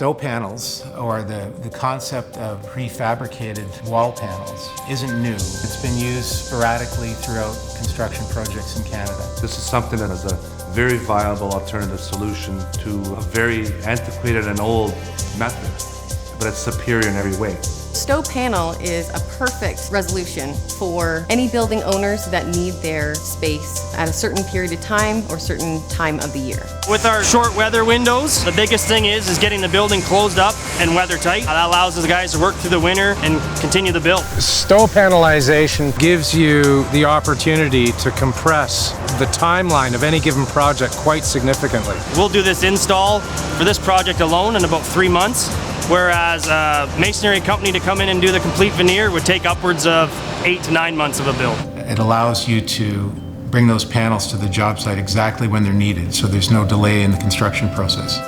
StoPanels, or the concept of prefabricated wall panels, isn't new. It's been used sporadically throughout construction projects in Canada. This is something that is a very viable alternative solution to a very antiquated and old method, but it's superior in every way. StoPanel is a perfect resolution for any building owners that need their space at a certain period of time or certain time of the year. With our short weather windows, the biggest thing is getting the building closed up and weather tight. That allows the guys to work through the winter and continue the build. StoPanelization gives you the opportunity to compress the timeline of any given project quite significantly. We'll do this install for this project alone in about 3 months, whereas a masonry company to come in and do the complete veneer would take upwards of 8 to 9 months of a build. It allows you to bring those panels to the job site exactly when they're needed, so there's no delay in the construction process.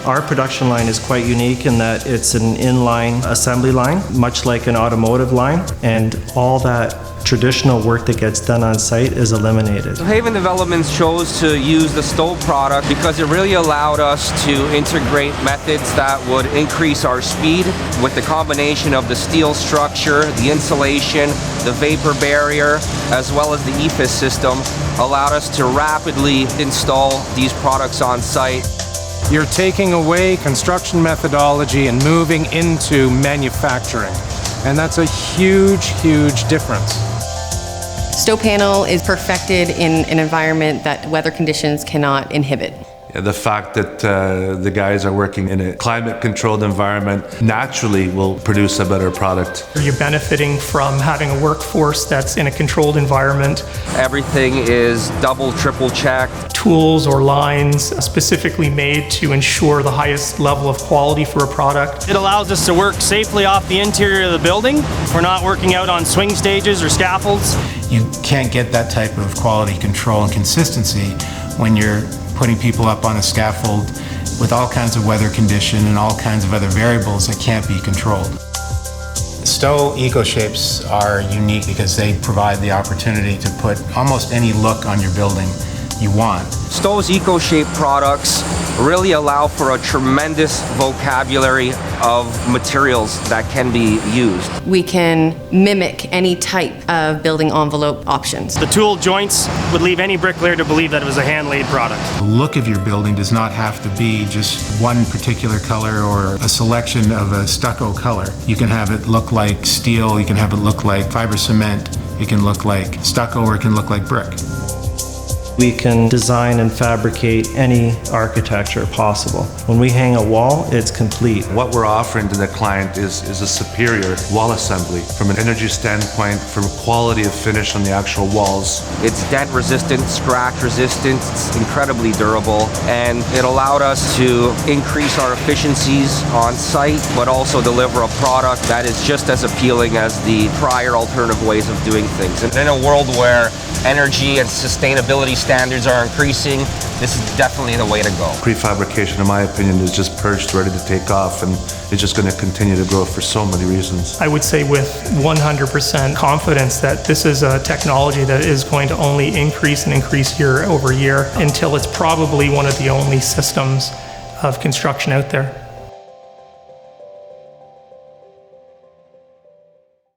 Our production line is quite unique in that it's an inline assembly line, much like an automotive line, and all that traditional work that gets done on site is eliminated. So Haven Developments chose to use the Sto product because it really allowed us to integrate methods that would increase our speed with the combination of the steel structure, the insulation, the vapor barrier, as well as the EFIS system, allowed us to rapidly install these products on site. You're taking away construction methodology and moving into manufacturing, and that's a huge, huge difference. StoPanel is perfected in an environment that weather conditions cannot inhibit. The fact that the guys are working in a climate-controlled environment naturally will produce a better product. You're benefiting from having a workforce that's in a controlled environment. Everything is double, triple checked. Tools or lines specifically made to ensure the highest level of quality for a product. It allows us to work safely off the interior of the building. We're not working out on swing stages or scaffolds. You can't get that type of quality control and consistency when you're putting people up on a scaffold with all kinds of weather condition and all kinds of other variables that can't be controlled. Sto Ecoshapes are unique because they provide the opportunity to put almost any look on your building you want. Sto's EcoShape products really allow for a tremendous vocabulary of materials that can be used. We can mimic any type of building envelope options. The tool joints would leave any bricklayer to believe that it was a hand-laid product. The look of your building does not have to be just one particular color or a selection of a stucco color. You can have it look like steel, you can have it look like fiber cement, it can look like stucco, or it can look like brick. We can design and fabricate any architecture possible. When we hang a wall, it's complete. What we're offering to the client is a superior wall assembly from an energy standpoint, from quality of finish on the actual walls. It's dent resistant, scratch resistant, it's incredibly durable, and it allowed us to increase our efficiencies on site, but also deliver a product that is just as appealing as the prior alternative ways of doing things. And in a world where energy and sustainability standards are increasing, this is definitely the way to go. Prefabrication, in my opinion, is just perched, ready to take off, and it's just going to continue to grow for so many reasons. I would say with 100% confidence that this is a technology that is going to only increase and increase year over year until it's probably one of the only systems of construction out there.